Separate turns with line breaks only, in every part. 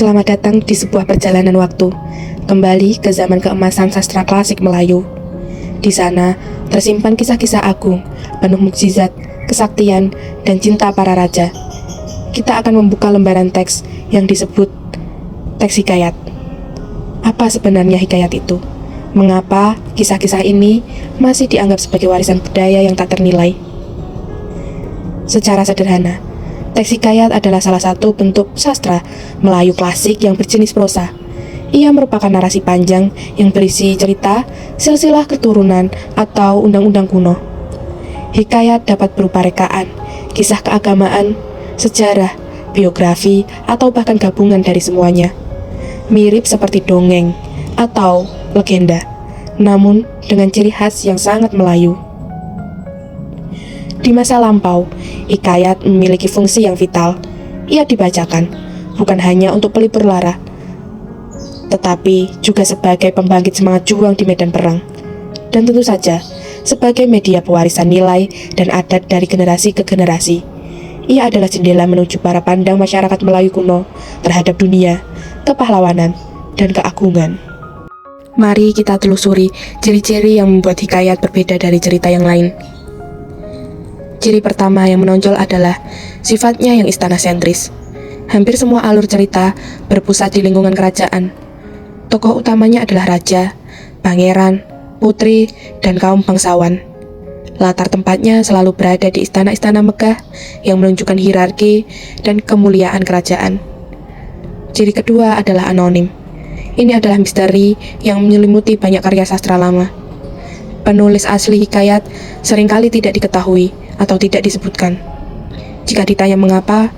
Selamat datang di sebuah perjalanan waktu, kembali ke zaman keemasan sastra klasik Melayu. Di sana, tersimpan kisah-kisah agung, penuh mukjizat, kesaktian, dan cinta para raja. Kita akan membuka lembaran teks yang disebut teks hikayat. Apa sebenarnya hikayat itu? Mengapa kisah-kisah ini masih dianggap sebagai warisan budaya yang tak ternilai? Secara sederhana, teks hikayat adalah salah satu bentuk sastra Melayu klasik yang berjenis prosa. Ia merupakan narasi panjang yang berisi cerita, silsilah keturunan, atau undang-undang kuno. Hikayat dapat berupa rekaan, kisah keagamaan, sejarah, biografi, atau bahkan gabungan dari semuanya. Mirip seperti dongeng atau legenda, namun dengan ciri khas yang sangat Melayu. Di masa lampau, hikayat memiliki fungsi yang vital. Ia dibacakan bukan hanya untuk pelipur lara, tetapi juga sebagai pembangkit semangat juang di medan perang. Dan tentu saja, sebagai media pewarisan nilai dan adat dari generasi ke generasi. Ia adalah jendela menuju para pandang masyarakat Melayu kuno terhadap dunia, kepahlawanan, dan keagungan. Mari kita telusuri ciri-ciri yang membuat hikayat berbeda dari cerita yang lain. Ciri pertama yang menonjol adalah sifatnya yang istana sentris. Hampir semua alur cerita berpusat di lingkungan kerajaan. Tokoh utamanya adalah raja, pangeran, putri, dan kaum bangsawan. Latar tempatnya selalu berada di istana-istana megah yang menunjukkan hierarki dan kemuliaan kerajaan. Ciri kedua adalah anonim. Ini adalah misteri yang menyelimuti banyak karya sastra lama. Penulis asli hikayat seringkali tidak diketahui atau tidak disebutkan. Jika ditanya mengapa,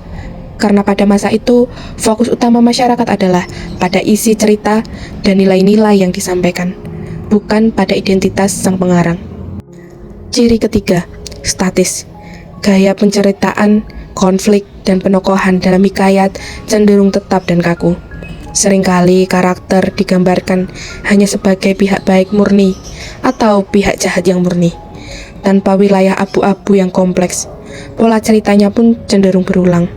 karena pada masa itu fokus utama masyarakat adalah pada isi cerita dan nilai-nilai yang disampaikan, bukan pada identitas sang pengarang. Ciri ketiga, statis. Gaya penceritaan, konflik, dan penokohan dalam hikayat cenderung tetap dan kaku. Seringkali karakter digambarkan hanya sebagai pihak baik murni atau pihak jahat yang murni, tanpa wilayah abu-abu yang kompleks. Pola ceritanya pun cenderung berulang.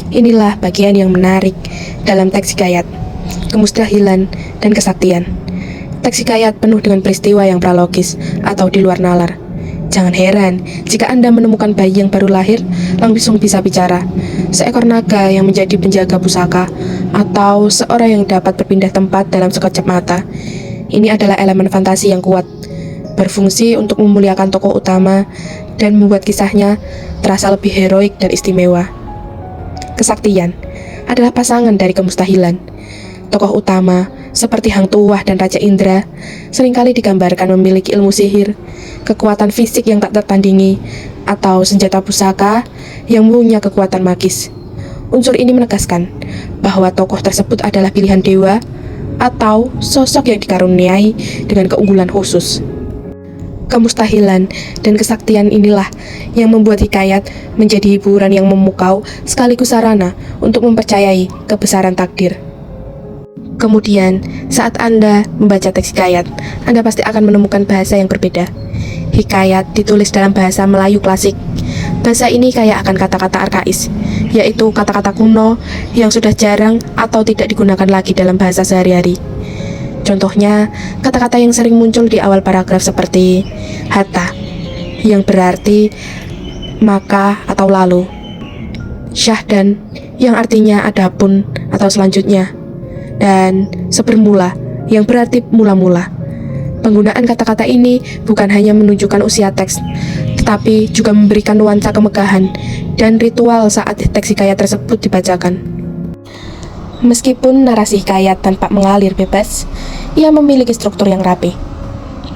Inilah bagian yang menarik dalam teks hikayat, kemustahilan dan kesaktian. Teks hikayat penuh dengan peristiwa yang pralogis atau di luar nalar. Jangan heran jika Anda menemukan bayi yang baru lahir langsung bisa bicara, seekor naga yang menjadi penjaga pusaka, atau seorang yang dapat berpindah tempat dalam sekejap mata. Ini adalah elemen fantasi yang kuat, berfungsi untuk memuliakan tokoh utama dan membuat kisahnya terasa lebih heroik dan istimewa. Kesaktian adalah pasangan dari kemustahilan. Tokoh utama seperti Hang Tuah dan Raja Indra seringkali digambarkan memiliki ilmu sihir, kekuatan fisik yang tak tertandingi, atau senjata pusaka yang punya kekuatan magis. Unsur ini menegaskan bahwa tokoh tersebut adalah pilihan dewa atau sosok yang dikaruniai dengan keunggulan khusus. Kemustahilan dan kesaktian inilah yang membuat hikayat menjadi hiburan yang memukau sekaligus sarana untuk mempercayai kebesaran takdir. Kemudian, saat Anda membaca teks hikayat, Anda pasti akan menemukan bahasa yang berbeda. Hikayat ditulis dalam bahasa Melayu klasik. Bahasa ini kaya akan kata-kata arkais, yaitu kata-kata kuno yang sudah jarang atau tidak digunakan lagi dalam bahasa sehari-hari. Contohnya, kata-kata yang sering muncul di awal paragraf seperti hatta, yang berarti maka atau lalu, syahdan, yang artinya adapun atau selanjutnya, dan sebermula, yang berarti mula-mula. Penggunaan kata-kata ini bukan hanya menunjukkan usia teks, tetapi juga memberikan nuansa kemegahan dan ritual saat teks hikayat tersebut dibacakan. Meskipun narasi hikayat tampak mengalir bebas, ia memiliki struktur yang rapi.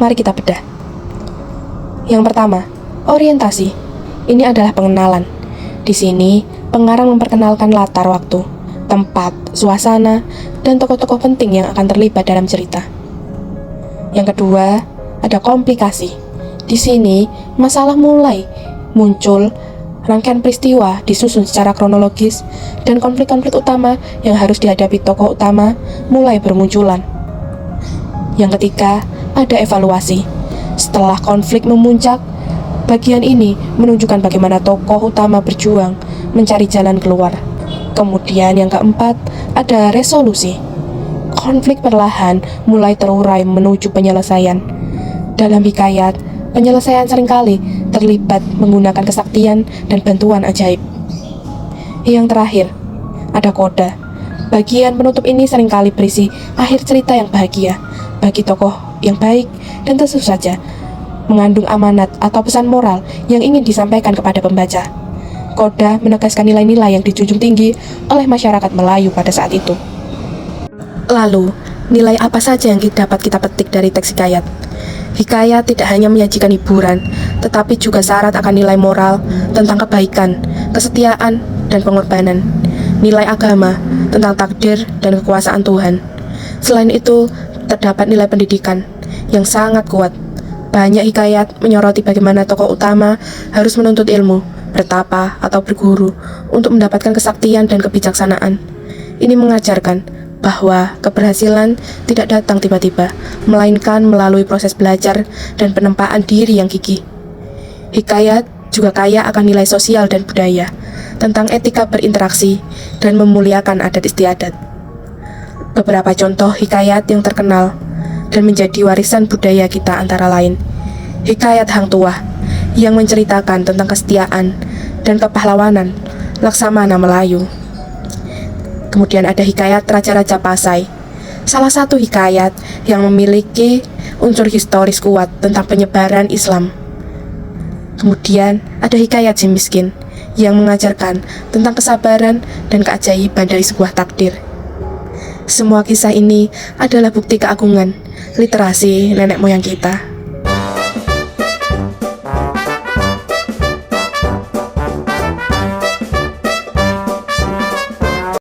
Mari kita bedah. Yang pertama, orientasi. Ini adalah pengenalan. Di sini, pengarang memperkenalkan latar waktu, tempat, suasana, dan tokoh-tokoh penting yang akan terlibat dalam cerita. Yang kedua, ada komplikasi. Di sini, masalah mulai muncul, rangkaian peristiwa disusun secara kronologis, dan konflik-konflik utama yang harus dihadapi tokoh utama mulai bermunculan. Yang ketiga, ada evaluasi. Setelah konflik memuncak, bagian ini menunjukkan bagaimana tokoh utama berjuang mencari jalan keluar. Kemudian yang keempat, ada resolusi. Konflik perlahan mulai terurai menuju penyelesaian. Dalam hikayat, penyelesaian seringkali terlibat menggunakan kesaktian dan bantuan ajaib. Yang terakhir, ada koda. Bagian penutup ini seringkali berisi akhir cerita yang bahagia bagi tokoh yang baik dan tentu saja mengandung amanat atau pesan moral yang ingin disampaikan kepada pembaca. Koda menegaskan nilai-nilai yang dijunjung tinggi oleh masyarakat Melayu pada saat itu. Lalu, nilai apa saja yang dapat kita petik dari teks hikayat? Hikayat tidak hanya menyajikan hiburan, tetapi juga syarat akan nilai moral tentang kebaikan, kesetiaan, dan pengorbanan. Nilai agama tentang takdir dan kekuasaan Tuhan. Selain itu, terdapat nilai pendidikan yang sangat kuat. Banyak hikayat menyoroti bagaimana tokoh utama harus menuntut ilmu, bertapa, atau berguru untuk mendapatkan kesaktian dan kebijaksanaan. Ini mengajarkan bahwa keberhasilan tidak datang tiba-tiba, melainkan melalui proses belajar dan penempaan diri yang gigih. Hikayat juga kaya akan nilai sosial dan budaya, tentang etika berinteraksi dan memuliakan adat istiadat. Beberapa contoh hikayat yang terkenal dan menjadi warisan budaya kita antara lain hikayat Hang Tuah yang menceritakan tentang kesetiaan dan kepahlawanan Laksamana Melayu. Kemudian ada hikayat Raja-Raja Pasai, salah satu hikayat yang memiliki unsur historis kuat tentang penyebaran Islam. Kemudian ada hikayat Si Miskin yang mengajarkan tentang kesabaran dan keajaiban dari sebuah takdir. Semua kisah ini adalah bukti keagungan literasi nenek moyang kita.